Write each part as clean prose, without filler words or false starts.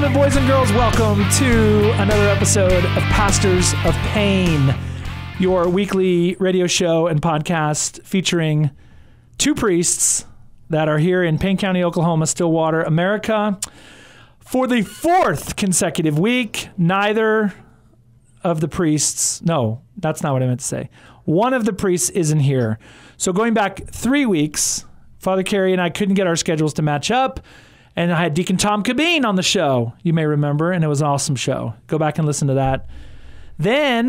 gentlemen, boys and girls, welcome to another episode of Pastors of Payne, your weekly radio show and podcast featuring two priests that are here in Payne County, Oklahoma, Stillwater, America. For the fourth consecutive week, neither of the priests, no, that's not what I meant to say. One of the priests isn't here. So going back 3 weeks, Father Carey and I couldn't get our schedules to match up. And I had Deacon Tom Cabine on the show, you may remember, and it was an awesome show. Go back and listen to that. Then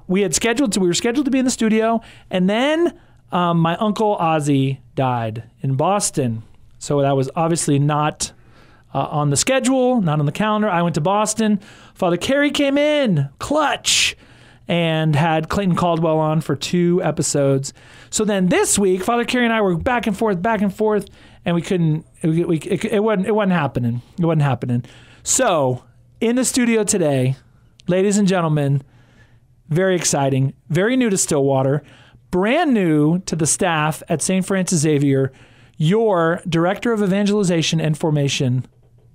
we were scheduled to be in the studio, and then my Uncle Ozzy died in Boston. So that was obviously not on the schedule, not on the calendar. I went to Boston. Father Carey came in, clutch, and had Clayton Caldwell on for 2 episodes. So then this week, Father Carey and I were back and forth, and we couldn't. It wasn't happening. It wasn't happening. So in the studio today, ladies and gentlemen, very exciting, very new to Stillwater, brand new to the staff at St. Francis Xavier, your Director of Evangelization and Formation,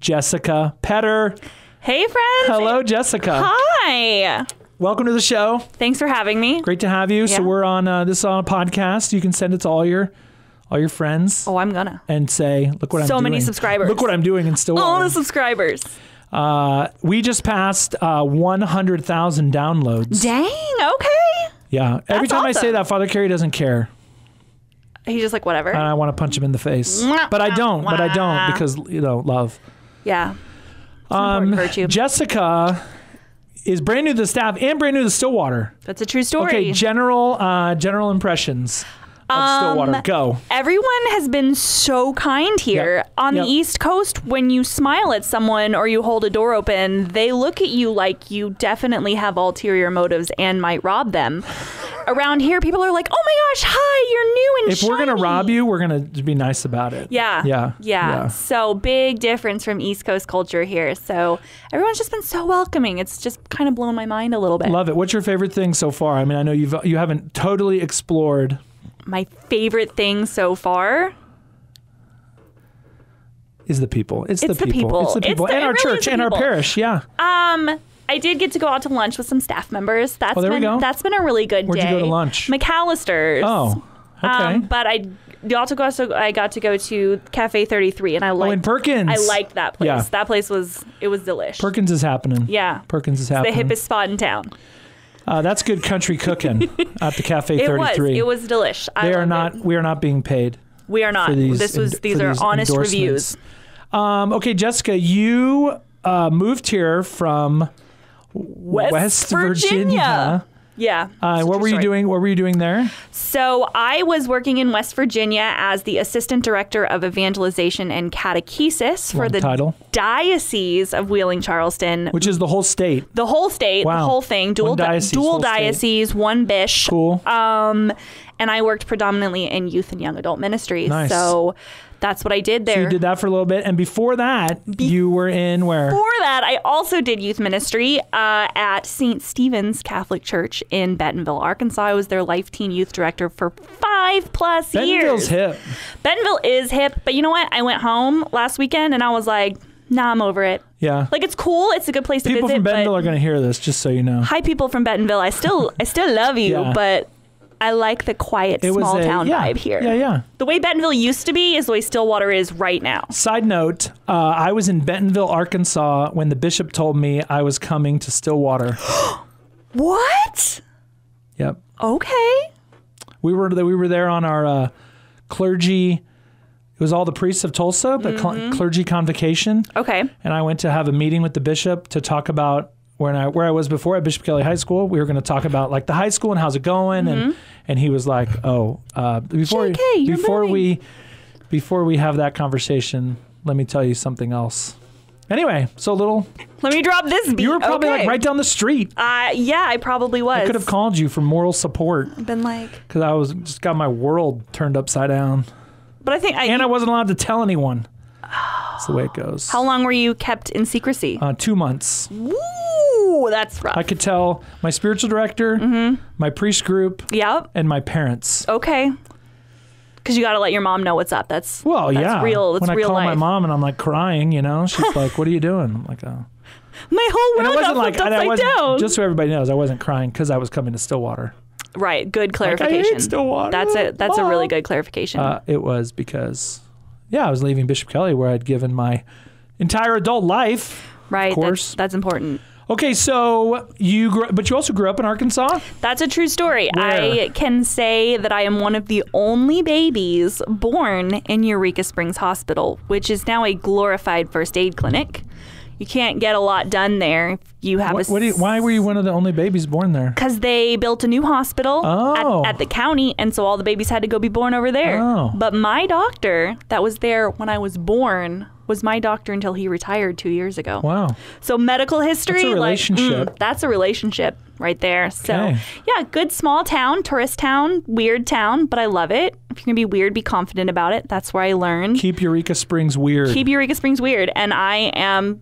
Jessica Petter. Hey, friends. Hello, Jessica. Hi. Welcome to the show. Thanks for having me. Great to have you. Yeah. So we're on this is on a podcast. You can send it to all your friends. Oh, I'm gonna. And say, look what I'm doing. So many subscribers. Look what I'm doing in Stillwater. All the subscribers. We just passed 100,000 downloads. Dang, okay. Yeah. Every time awesome. I say that, Father Carey doesn't care. He's just like, whatever. And I want to punch him in the face. But I don't because, love. Yeah. It's an important virtue. Jessica is brand new to the staff and brand new to Stillwater. That's a true story. Okay, general impressions of Stillwater. Go. Everyone has been so kind here. Yep. On the East Coast, when you smile at someone or you hold a door open, they look at you like you definitely have ulterior motives and might rob them. Around here, people are like, oh my gosh, hi, you're new and shiny. If we're going to rob you, we're going to be nice about it. Yeah. So big difference from East Coast culture here. So everyone's just been so welcoming. It's just kind of blown my mind a little bit. Love it. What's your favorite thing so far? I mean, I know you haven't totally explored. My favorite thing so far is the people. It's the people. It's the people. And our church and our parish. Yeah. I did get to go out to lunch with some staff members. There we go. That's been a really good Where'd day. you go to lunch? McAllister's. Oh, okay. But I got to go to Cafe 33, and I liked. Oh, in Perkins. I liked that place. Yeah. That place was delish. Perkins is happening. Yeah. Perkins is happening. The hippest spot in town. That's good country cooking at the Cafe 33. It was delish. We are not being paid. We are not. These are honest reviews. Okay, Jessica, you moved here from West Virginia. Yeah. What were you doing? What were you doing there? So I was working in West Virginia as the Assistant Director of Evangelization and Catechesis for the Diocese of Wheeling-Charleston. Which is the whole state. The whole state, wow. The whole thing. Dual diocese, one bish. Cool. And I worked predominantly in youth and young adult ministries. Nice. So that's what I did there. So you did that for a little bit. And before that, you were in where? Before that, I also did youth ministry at St. Stephen's Catholic Church in Bentonville, Arkansas. I was their Life Teen Youth Director for 5+ years. Bentonville's hip. Bentonville is hip. But you know what? I went home last weekend and I was like, nah, I'm over it. Yeah. Like, it's cool. It's a good place to visit. People from Bentonville are going to hear this, just so you know. Hi, people from Bentonville. I still love you, but I like the quiet, small town vibe here. Yeah. The way Bentonville used to be is the way Stillwater is right now. Side note, I was in Bentonville, Arkansas when the bishop told me I was coming to Stillwater. What? Yep. Okay. We were there on our clergy. It was all the priests of Tulsa, the clergy convocation. Okay. And I went to have a meeting with the bishop to talk about where I was before at Bishop Kelly High School. We were going to talk about like the high school and how's it going, and he was like, before we have that conversation, let me tell you something else. Anyway, let me drop this beat. You were probably like right down the street. Yeah, I probably was. I could have called you for moral support. I've been like, because I was just got my world turned upside down. But I think I wasn't allowed to tell anyone. That's the way it goes. How long were you kept in secrecy? 2 months. Woo, that's rough. I could tell my spiritual director, my priest group, and my parents. Okay. Because you got to let your mom know what's up. That's real. That's when real I call life. my mom and I'm like crying, she's like, "What are you doing?" I'm like, "Oh." My whole world got flipped upside down. Just so everybody knows, I wasn't crying because I was coming to Stillwater. Right. Good clarification. Like, I hate Stillwater. That's a really good clarification. It was because, I was leaving Bishop Kelly where I'd given my entire adult life. Right. Of course. That's important. Okay, so you also grew up in Arkansas? That's a true story. Where? I can say that I am one of the only babies born in Eureka Springs Hospital, which is now a glorified first aid clinic. You can't get a lot done there if you have why were you one of the only babies born there? Because they built a new hospital at the county, and so all the babies had to go be born over there. Oh. But my doctor that was there when I was born was my doctor until he retired 2 years ago. Wow. So medical history, that's a relationship. That's a relationship right there. So Okay. yeah, good small town, tourist town, weird town, but I love it. If you're gonna be weird, be confident about it. That's where I learned. Keep Eureka Springs weird. Keep Eureka Springs weird. And I am,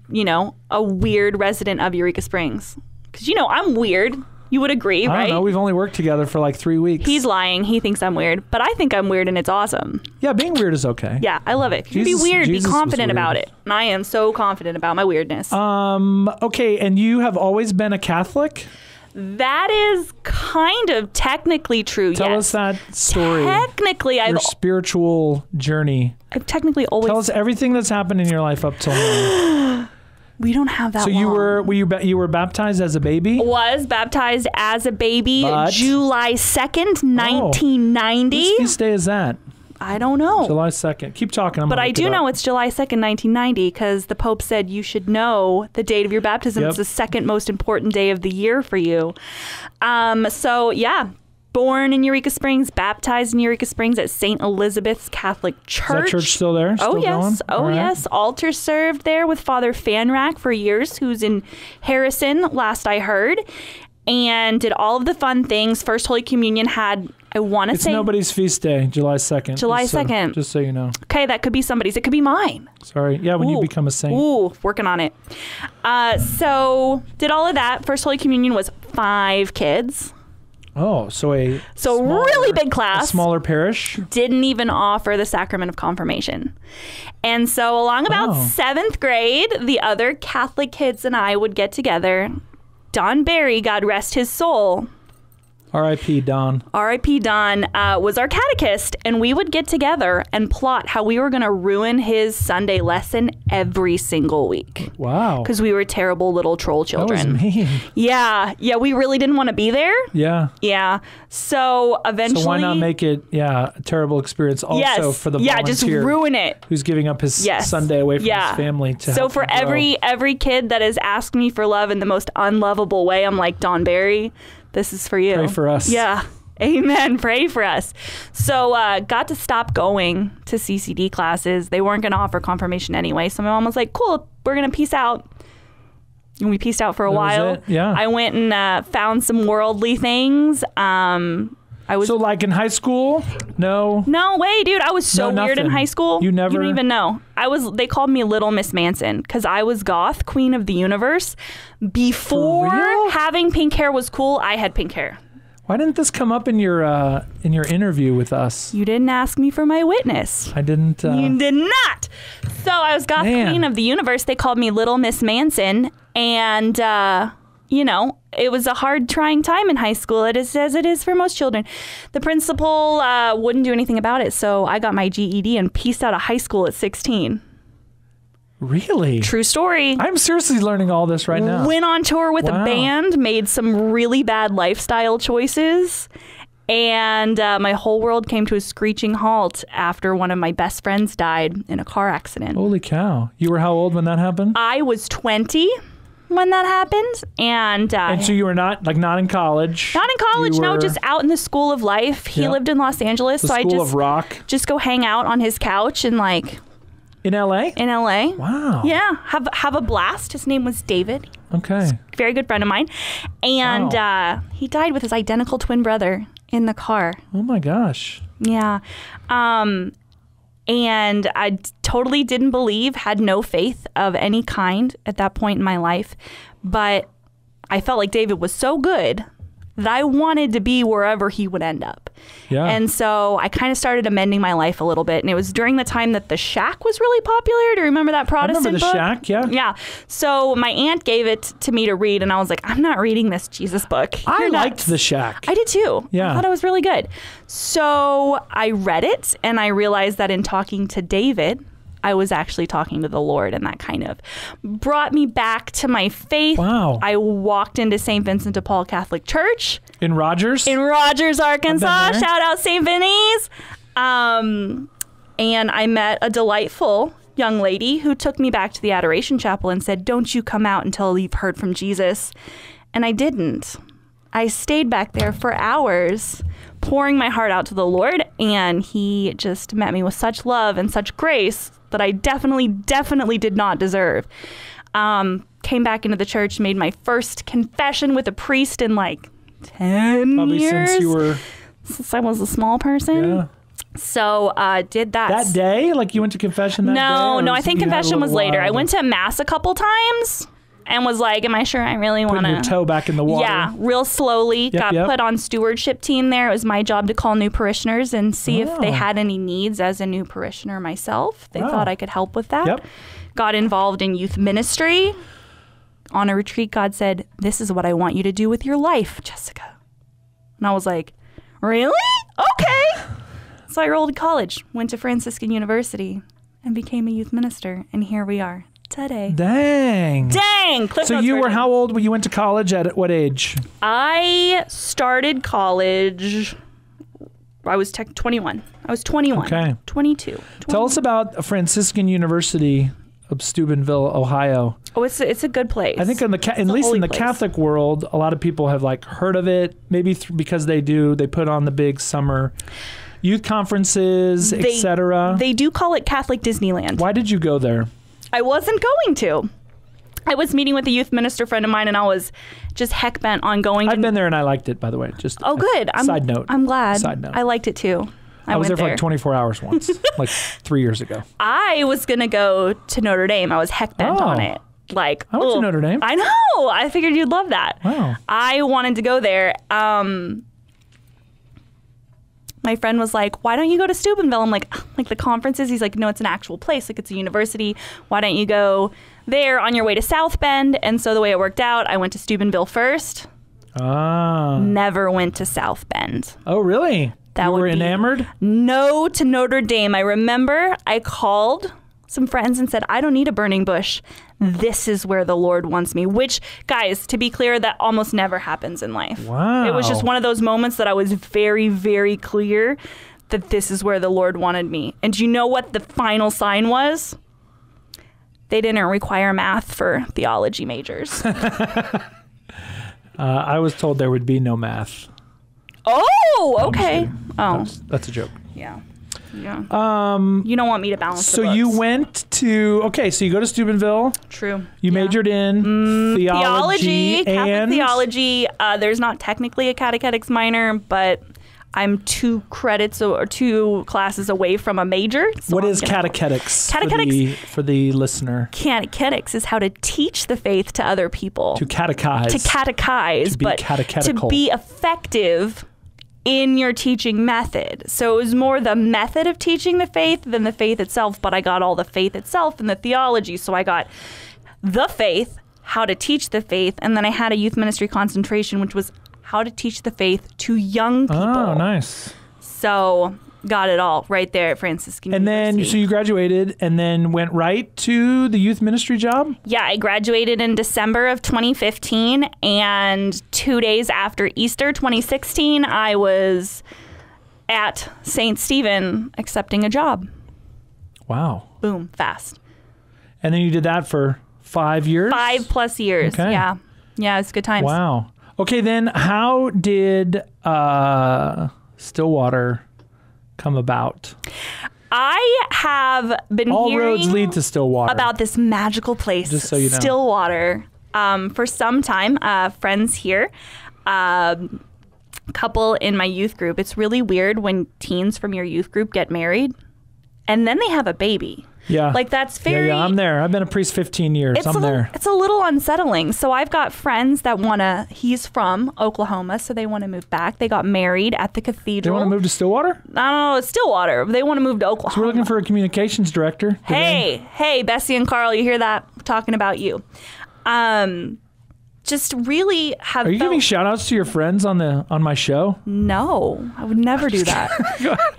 a weird resident of Eureka Springs. Because, I'm weird. You would agree, right? I don't know. We've only worked together for like 3 weeks. He's lying. He thinks I'm weird. But I think I'm weird and it's awesome. Yeah, being weird is okay. Yeah, I love it. If you be weird, Jesus be confident was weird. about it. And I am so confident about my weirdness. Okay, and you have always been a Catholic? That is kind of technically true, Tell yes. us that story. Technically, Your spiritual journey. I've technically always... Tell us everything that's happened in your life up till now. We don't have that So long. you were baptized as a baby? Was baptized as a baby But? July 2nd, 1990. Whose feast day is that? I don't know. July 2nd. Keep talking. But I do know it's July 2nd, 1990, because the Pope said you should know the date of your baptism. Yep. It's the second most important day of the year for you. So, yeah, born in Eureka Springs, baptized in Eureka Springs at St. Elizabeth's Catholic Church. Is that church still there? Still yes. Going? Oh, All right. yes. Altar served there with Father Fanrack for years, who's in Harrison, last I heard, and did all of the fun things. First Holy Communion had... It's nobody's feast day, July 2nd. July 2nd. Just so you know. Okay, that could be somebody's. It could be mine. Sorry. Yeah, when you become a saint. Ooh, working on it. So did all of that. First Holy Communion was 5 kids. Oh, so really big class. A smaller parish. Didn't even offer the sacrament of confirmation. And so along about 7th grade, the other Catholic kids and I would get together. Don Barry, God rest his soul, R.I.P. Don. R.I.P. Don was our catechist, and we would get together and plot how we were going to ruin his Sunday lesson every single week. Wow. Because we were terrible little troll children. That was mean. Yeah, we really didn't want to be there. Yeah. Yeah. So eventually... So why not make it, a terrible experience also for the volunteer? Yeah, just ruin it. Who's giving up his Sunday away from his family to help for every kid that has asked me for love in the most unlovable way, I'm like, Don Barry, this is for you. Pray for us. Yeah. Amen. Pray for us. So got to stop going to CCD classes. They weren't going to offer confirmation anyway. So my mom was like, cool, we're going to peace out. And we peaced out for a while. Yeah. I went and found some worldly things. So like in high school? No way, dude. I was so weird in high school. You never... You don't even know. They called me Little Miss Manson because I was goth, queen of the universe. Before having pink hair was cool, I had pink hair. Why didn't this come up in your interview with us? You didn't ask me for my witness. I didn't. You did not. So I was goth, queen of the universe. They called me Little Miss Manson. And, it was a hard, trying time in high school, as it is for most children. The principal wouldn't do anything about it, so I got my GED and pieced out of high school at 16. Really? True story. I'm seriously learning all this right now. Went on tour with a band, made some really bad lifestyle choices, and my whole world came to a screeching halt after one of my best friends died in a car accident. Holy cow. You were how old when that happened? I was 20. When that happened, and so you were not in college. Not in college, no, just out in the school of life. He lived in Los Angeles, so I just of rock. Just go hang out on his couch and in LA. In LA. Wow. Yeah, have a blast. His name was David. Okay. Very good friend of mine, and he died with his identical twin brother in the car. Oh my gosh. Yeah. And I totally didn't believe, had no faith of any kind at that point in my life. But I felt like David was so good that I wanted to be wherever he would end up. Yeah. And so I kind of started amending my life a little bit. And it was during the time that The Shack was really popular. Do you remember that Protestant book? I remember The Shack, yeah. Yeah. So my aunt gave it to me to read, and I was like, I'm not reading this Jesus book. I liked The Shack. I did too. Yeah. I thought it was really good. So I read it, and I realized that in talking to David, I was actually talking to the Lord, and that kind of brought me back to my faith. Wow. I walked into St. Vincent de Paul Catholic Church. In Rogers? In Rogers, Arkansas. Shout out St. Vinny's. And I met a delightful young lady who took me back to the Adoration Chapel and said, don't you come out until you've heard from Jesus. And I didn't. I stayed back there for hours, pouring my heart out to the Lord, and he just met me with such love and such grace that I definitely did not deserve. Came back into the church, made my first confession with a priest in like 10 Probably years. Since I was a small person. Yeah. So did that. That day? Like you went to confession that day? No, I think confession was later. I went to Mass a couple times and was like, am I sure I really want to? Putting your toe back in the water. Yeah, real slowly. Got put on stewardship team there. It was my job to call new parishioners and see if they had any needs as a new parishioner myself. They thought I could help with that. Yep. Got involved in youth ministry. On a retreat, God said, this is what I want you to do with your life, Jessica. And I was like, really? Okay. So I rolled to college, went to Franciscan University, and became a youth minister. And here we are today. Dang. So you were how old when you went to college? At what age? I started college, I was 21. I was 21. Okay. 22. Tell us about Franciscan University of Steubenville, Ohio. Oh, it's a good place. I think at least in the Catholic world, a lot of people have like heard of it. Maybe because they put on the big summer youth conferences, etc. They do call it Catholic Disneyland. Why did you go there? I wasn't going to. I was meeting with a youth minister friend of mine, and I was just heck bent on going. I've been there and I liked it, by the way. Just good. Side note. I'm glad. Side note. I liked it too. I was there for like 24 hours once, like 3 years ago. I was gonna go to Notre Dame. I was heck bent on it. Like I went to Notre Dame. I know. I figured you'd love that. Wow. I wanted to go there. My friend was like, why don't you go to Steubenville? I'm like the conferences? He's like, no, it's an actual place. Like, it's a university. Why don't you go there on your way to South Bend? And so the way it worked out, I went to Steubenville first. Never went to South Bend. Oh, really? You were enamored? No to Notre Dame. I remember I called some friends and said, I don't need a burning bush. This is where the Lord wants me. Which, guys, to be clear, that almost never happens in life. Wow. It was just one of those moments that I was very, very clear that this is where the Lord wanted me. And do you know what the final sign was? They didn't require math for theology majors. I was told there would be no math. Oh, okay. That's a joke. Yeah. You don't want me to balance the books. You went to, so you go to Steubenville. True. You majored in theology. Catholic theology. There's not technically a catechetics minor, but I'm 2 credits or 2 classes away from a major. So what is catechetics? Catechetics for the listener. Catechetics is how to teach the faith to other people. To catechize. To catechize, to be but catechetical. To be effective in your teaching method. So it was more the method of teaching the faith than the faith itself, but I got all the faith itself and the theology. So I got the faith, how to teach the faith, and then I had a youth ministry concentration, which was how to teach the faith to young people. Oh, nice. So got it all right there at Franciscan University. And then, so you graduated and then went right to the youth ministry job? Yeah, I graduated in December of 2015, and 2 days after Easter 2016, I was at St. Stephen accepting a job. Wow. Boom, fast. And then you did that for 5 years? 5+ years, okay. Yeah. Yeah, it's good times. Wow. Okay, then how did Stillwater come about? I have been All hearing roads lead to Stillwater. About this magical place, just so you know. Stillwater, for some time. Friends here, couple in my youth group. It's really weird when teens from your youth group get married and then they have a baby. Yeah. Like that's very... Yeah, I'm there. I've been a priest 15 years. I'm there. It's a little unsettling. So I've got friends that want to... He's from Oklahoma, so they want to move back. They got married at the cathedral. They want to move to Stillwater? I don't know. It's Stillwater. They want to move to Oklahoma. So we're looking for a communications director. Hey, Bessie and Carl, you hear that? We're talking about you. Just really have... Are you giving shout outs to your friends on my show? No, I would never do that.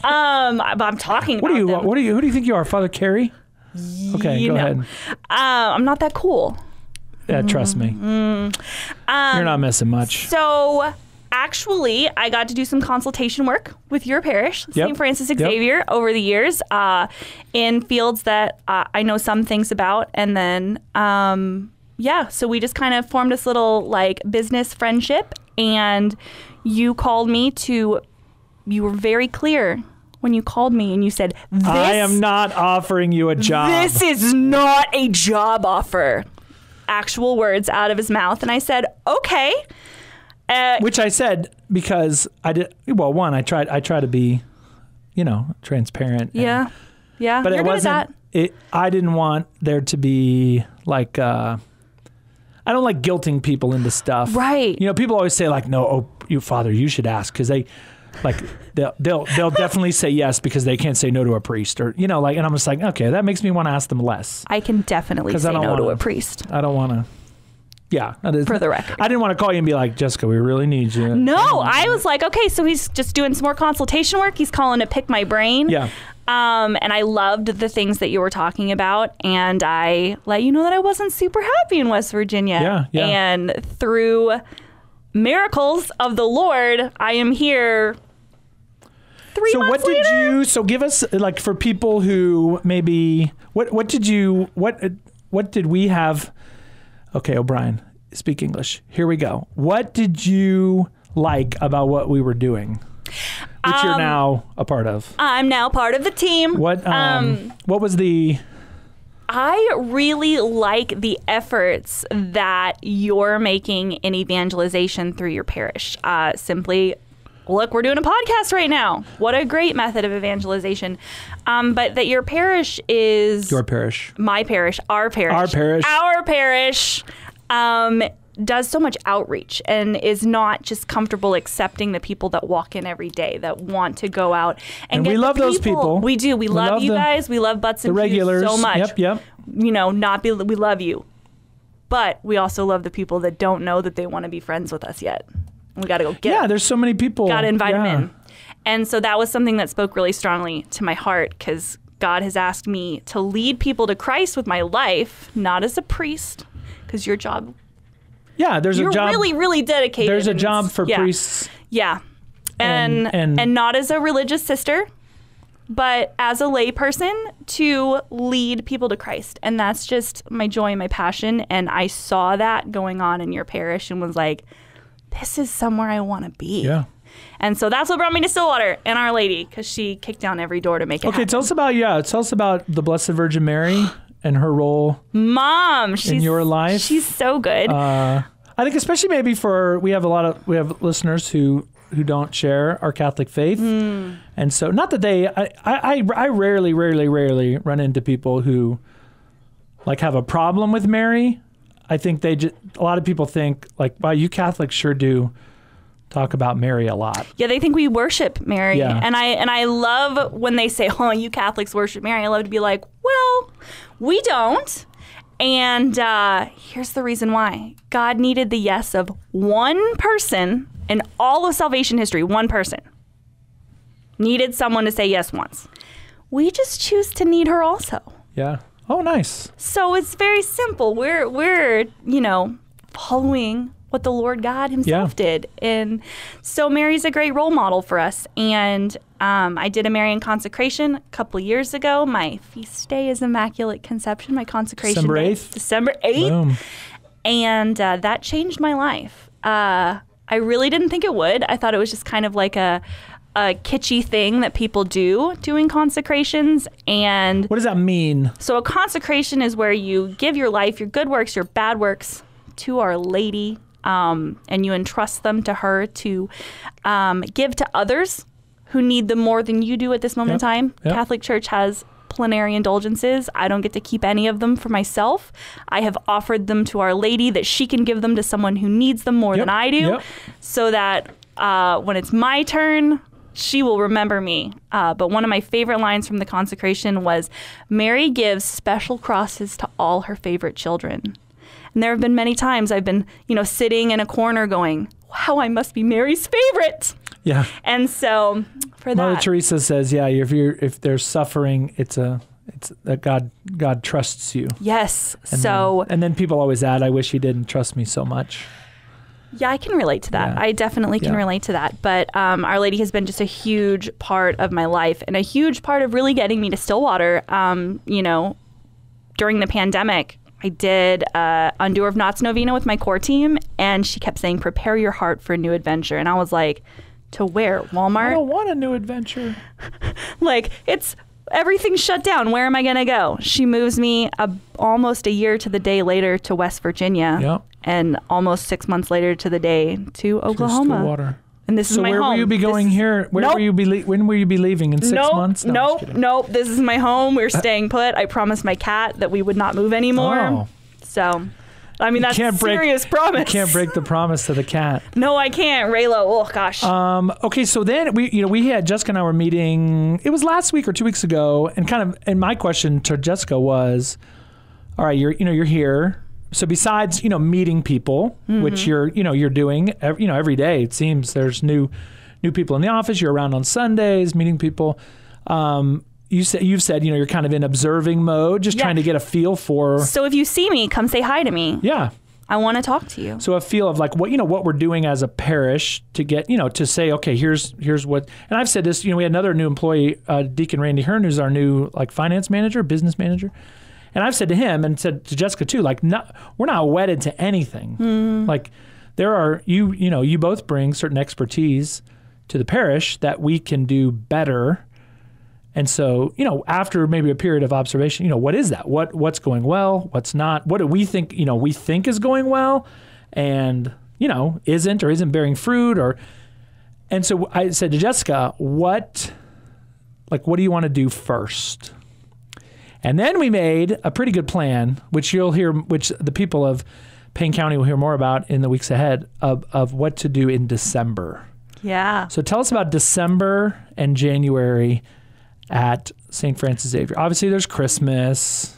I'm talking about them. Who do you think you are, Father Carey? Okay, go ahead. I'm not that cool. Yeah, trust me. You're not missing much. So actually, I got to do some consultation work with your parish, St. Francis Xavier, over the years in fields that I know some things about. And then... so we just kind of formed this little like business friendship, and you called me you were very clear when you called me and you said, I am not offering you a job. This is not a job offer. Actual words out of his mouth. And I said, okay. Which I said because I did. Well, one, I try to be, transparent. Yeah. But it wasn't, I didn't want there to be like, I don't like guilting people into stuff. Right. People always say like, no, Father, you should ask, because they'll definitely say yes because they can't say no to a priest, or and I'm just like, okay, that makes me want to ask them less. I can definitely say no to a priest. I don't want to. Yeah. For the record. I didn't want to call you and be like, Jessica, we really need you. No, I was like, okay, so he's just doing some more consultation work. He's calling to pick my brain. Yeah. And I loved the things that you were talking about, and I let you know that I wasn't super happy in West Virginia. Yeah. And through miracles of the Lord, I am here 3 months later. So give us, like, for people who maybe, what did we have? Okay, O'Brien, speak English. Here we go. What did you like about what we were doing? Which you're now a part of. I'm now part of the team. What was the... I really like the efforts that you're making in evangelization through your parish. Simply, look, we're doing a podcast right now. What a great method of evangelization. But that your parish is... Your parish. My parish. Our parish. Our parish. Our parish. Does so much outreach and is not just comfortable accepting the people that walk in every day, that want to go out and get we love those people. We do. We love you guys. We love Butts and the regulars so much. Yep. We love you, but we also love the people that don't know that they want to be friends with us yet. We got to go get them. There's so many people. Got to invite them in. And so that was something that spoke really strongly to my heart, because God has asked me to lead people to Christ with my life, not as a priest, because your job... Yeah, You're really, really dedicated. There's a job for priests. Yeah. And not as a religious sister, but as a lay person to lead people to Christ. And that's just my joy and my passion. And I saw that going on in your parish and was like, this is somewhere I want to be. Yeah. And so that's what brought me to Stillwater and Our Lady, because she kicked down every door to make it happen. Tell us about the Blessed Virgin Mary and her role, Mom, in your life. She's so good. I think especially maybe we have listeners who don't share our Catholic faith, and so not that I rarely run into people who like have a problem with Mary. I think a lot of people think like, wow, you Catholics sure do talk about Mary a lot. Yeah, they think we worship Mary. Yeah. And I love when they say, oh, you Catholics worship Mary. I love to be like, well, we don't. And here's the reason why. God needed the yes of one person in all of salvation history. One person needed someone to say yes once. We just choose to need her also. Yeah. Oh, nice. So it's very simple. We're following what the Lord God himself did. And so Mary's a great role model for us. And I did a Marian consecration a couple of years ago. My feast day is Immaculate Conception, my consecration December 8th? December 8th. Boom. And that changed my life. I really didn't think it would. I thought it was just kind of like a kitschy thing that people do doing consecrations. And what does that mean? So a consecration is where you give your life, your good works, your bad works to Our Lady, and you entrust them to her to give to others who need them more than you do at this moment in time. Yep. Catholic Church has disciplinary indulgences. I don't get to keep any of them for myself. I have offered them to Our Lady that she can give them to someone who needs them more than I do, so that when it's my turn, she will remember me. But one of my favorite lines from the consecration was, Mary gives special crosses to all her favorite children. And there have been many times I've been, sitting in a corner going, wow, I must be Mary's favorite. Yeah. And so for that, Mother Teresa says, if there's suffering, it's that God trusts you. Yes. And then people always add, I wish he didn't trust me so much. Yeah, I can relate to that. Yeah. I definitely can relate to that. But Our Lady has been just a huge part of my life and a huge part of really getting me to Stillwater. During the pandemic, I did Undoer of Knots Novena with my core team, and she kept saying, prepare your heart for a new adventure. And I was like, to where? Walmart? I don't want a new adventure. Everything's shut down. Where am I going to go? She moves me almost a year to the day later to West Virginia, and almost 6 months later to the day to Oklahoma. Stillwater. And this is my home. So where will you be going here? When will you be leaving? In 6 months? Nope. This is my home. We're staying put. I promised my cat that we would not move anymore. Oh. So, that's a serious promise. You can't break the promise to the cat. No, I can't. Raylo, oh gosh. Okay, so then we had Jessica and I were meeting. It was last week or 2 weeks ago, and my question to Jessica was, all right, you're here. So besides, meeting people, which you're doing, every day, it seems there's new people in the office. You're around on Sundays, meeting people. You've said, you're kind of in observing mode, just trying to get a feel for. So if you see me, come say hi to me. Yeah. I want to talk to you. So a feel of what we're doing as a parish to get, to say, okay, here's what, and I've said this, we had another new employee, Deacon Randy Hearn, who's our new business manager. And I've said to him and said to Jessica too, we're not wedded to anything. There are, you both bring certain expertise to the parish that we can do better. And so, after maybe a period of observation, what is that? What's going well? What's not? What do we think, we think is going well and, isn't or isn't bearing fruit and so I said to Jessica, what do you want to do first? And then we made a pretty good plan, which you'll hear, which the people of Payne County will hear more about in the weeks ahead of what to do in December. Yeah. So tell us about December and January at St. Francis Xavier. Obviously, there's Christmas.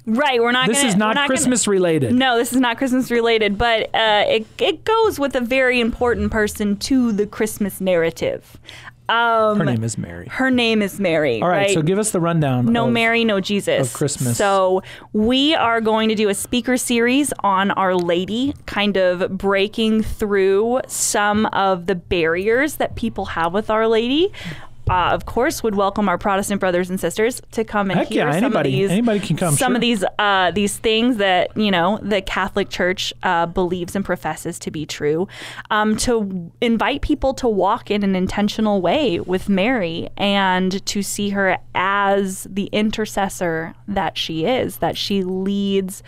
Right. This is not Christmas related. No, this is not Christmas related, but it goes with a very important person to the Christmas narrative. Her name is Mary. Her name is Mary. All right, so give us the rundown. No Mary, no Jesus. Of Christmas. So we are going to do a speaker series on Our Lady, kind of breaking through some of the barriers that people have with Our Lady. Of course, would welcome our Protestant brothers and sisters to come and hear anybody can come. Some of these things that the Catholic Church believes and professes to be true. To invite people to walk in an intentional way with Mary and to see her as the intercessor that she is, that she leads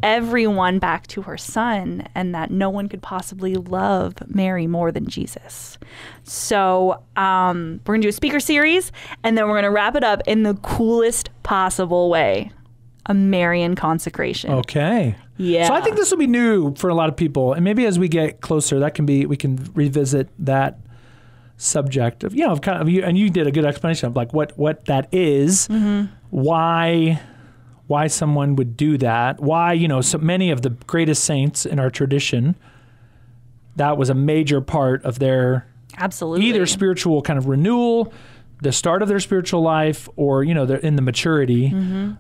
everyone back to her son, and that no one could possibly love Mary more than Jesus. So we're going to do a speaker series, and then we're going to wrap it up in the coolest possible way, a Marian consecration. Okay. Yeah. So I think this will be new for a lot of people, and maybe as we get closer, we can revisit that subject of, and you did a good explanation of what that is, why someone would do that, why, so many of the greatest saints in our tradition, that was a major part of their either spiritual kind of renewal, the start of their spiritual life, or, they're in the maturity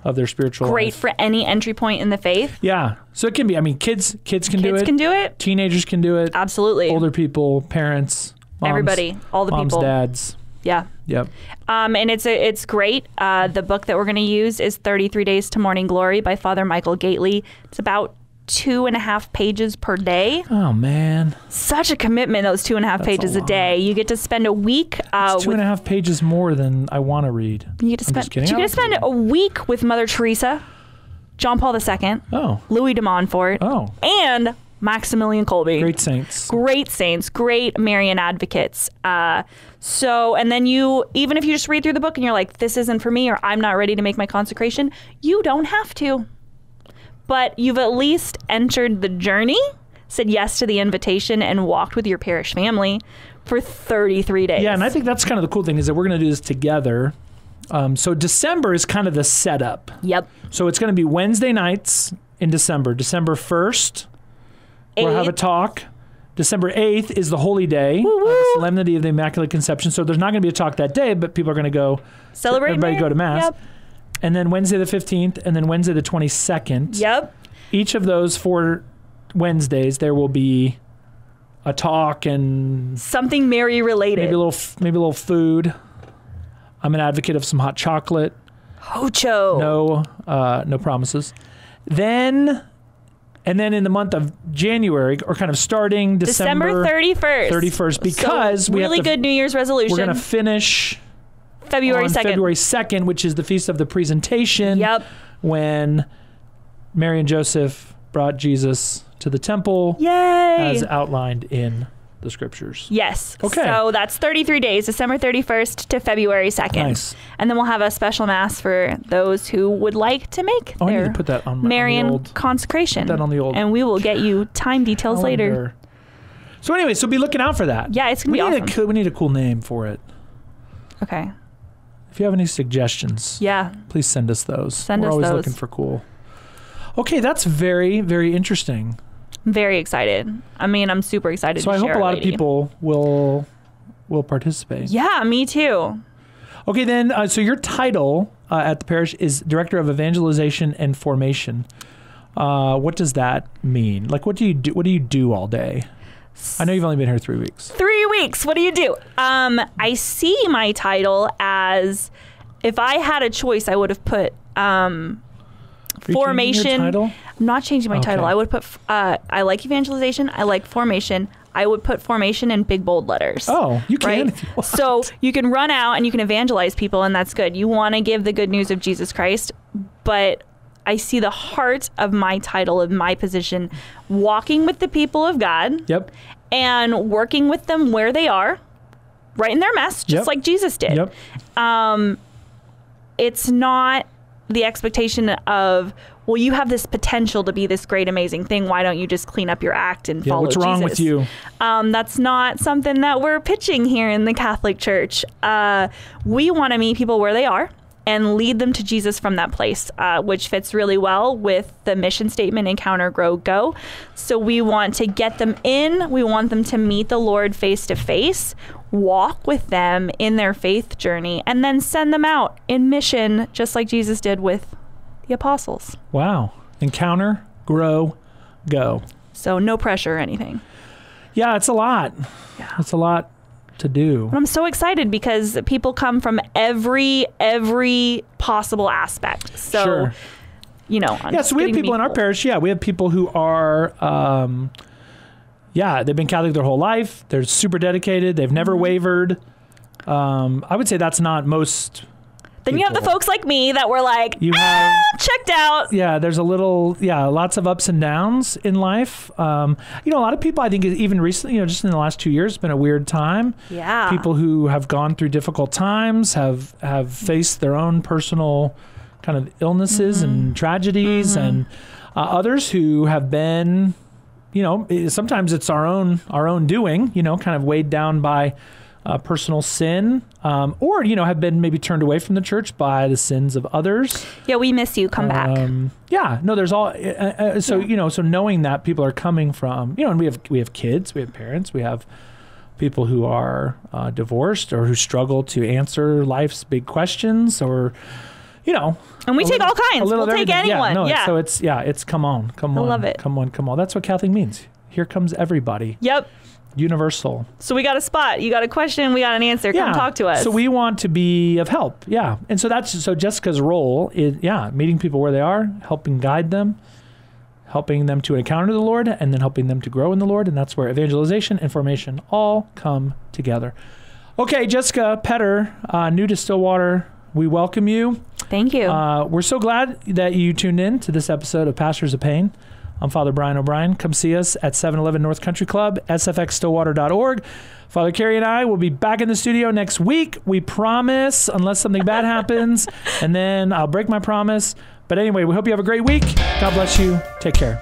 of their spiritual life. Great for any entry point in the faith. Yeah. So it can be, kids can do it. Kids can do it. Teenagers can do it. Absolutely. Older people, parents, moms, everybody, all the moms, people. dads. Yeah. Yep. And it's great. The book that we're going to use is 33 Days to Morning Glory by Father Michael Gately. It's about 2.5 pages per day. Oh, man. Such a commitment, those 2.5 pages a day. You get to spend a week. It's 2.5 pages more than I want to read. You get to spend a week with Mother Teresa, John Paul II, Louis de Montfort, and Maximilian Kolbe. Great saints. Great saints. Great Marian advocates. And then even if you just read through the book and you're like, this isn't for me, or I'm not ready to make my consecration, you don't have to. But you've at least entered the journey, said yes to the invitation, and walked with your parish family for 33 days. Yeah, and I think that's kind of the cool thing is that we're going to do this together. So December is kind of the setup. Yep. So it's going to be Wednesday nights in December. December 1st, we'll have a talk. December 8th is the Holy Day, the Solemnity of the Immaculate Conception. So there's not going to be a talk that day, but people are going to go celebrate. Everybody go to Mass. Yep. And then Wednesday the 15th, and then Wednesday the 22nd. Yep. Each of those 4 Wednesdays, there will be a talk and something Mary related. Maybe a little food. I'm an advocate of some hot chocolate. Hocho. No promises. And then in the month of January, or kind of starting December 31st. 31st, because we really good New Year's resolution. We're going to finish February 2nd. February 2nd, which is the Feast of the Presentation. Yep. When Mary and Joseph brought Jesus to the temple. Yay! As outlined in the scriptures. Yes. Okay. So that's 33 days, December 31st to February 2nd. Nice. And then we'll have a special Mass for those who would like to make I their need to put that on Marian consecration. Put that on the old. And we will get you time details later. So anyway, so be looking out for that. Yeah, it's going to be awesome. We need a cool name for it. Okay. If you have any suggestions, please send us those. We're always looking for cool. Okay, that's very, very interesting. I'm very excited. I mean, I'm super excited. So I hope a lot of people will participate. Yeah, me too. Okay, then. So your title at the parish is Director of Evangelization and Formation. What does that mean? Like, what do you do? What do you do all day? I know you've only been here 3 weeks. 3 weeks. What do you do? I see my title as, if I had a choice, I would have put formation. I'm not changing my title. I would put. I like evangelization. I like formation. I would put formation in big bold letters. Oh, you can. Right? So you can run out and you can evangelize people, and that's good. You want to give the good news of Jesus Christ, but I see the heart of my title, of my position, walking with the people of God. Yep. And working with them where they are, right in their mess, just like Jesus did. Yep. It's not the expectation of, well, you have this potential to be this great, amazing thing. Why don't you just clean up your act and follow Jesus? What's wrong with you? That's not something that we're pitching here in the Catholic Church. We want to meet people where they are and lead them to Jesus from that place, which fits really well with the mission statement, Encounter, Grow, Go. So we want to get them in. We want them to meet the Lord face to face, walk with them in their faith journey, and then send them out in mission, just like Jesus did with the apostles. Wow. Encounter, Grow, Go. So no pressure or anything. Yeah, it's a lot. Yeah. It's a lot to do. But I'm so excited because people come from every possible aspect. So, sure. You know. So we have people in our parish. Yeah, we have people who are, they've been Catholic their whole life. They're super dedicated. They've never wavered. I would say that's not most. Then you have the folks like me that were like, checked out. Yeah, there's lots of ups and downs in life. A lot of people, I think, even recently, just in the last 2 years, it's been a weird time. Yeah. People who have gone through difficult times have faced their own personal kind of illnesses and tragedies, and others who have been, sometimes it's our own doing, kind of weighed down by personal sin, or have been maybe turned away from the church by the sins of others. Yeah, we miss you. Come back. There's all. So knowing that people are coming from, and we have kids, we have parents, we have people who are divorced or who struggle to answer life's big questions, or and we take all kinds. We'll take anyone. So it's come on. I love it. Come on. That's what Catholic means. Here comes everybody. Yep. Universal. So we got a spot. You got a question. We got an answer. Come talk to us. So we want to be of help. Yeah. And so Jessica's role is, meeting people where they are, helping guide them, helping them to encounter the Lord, and then helping them to grow in the Lord. And that's where evangelization and formation all come together. Okay, Jessica Petter, new to Stillwater, we welcome you. Thank you. We're so glad that you tuned in to this episode of Pastors of Payne. I'm Father Brian O'Brien. Come see us at 711 North Country Club, sfxstillwater.org. Father Carey and I will be back in the studio next week. We promise, unless something bad happens, and then I'll break my promise. But anyway, we hope you have a great week. God bless you. Take care.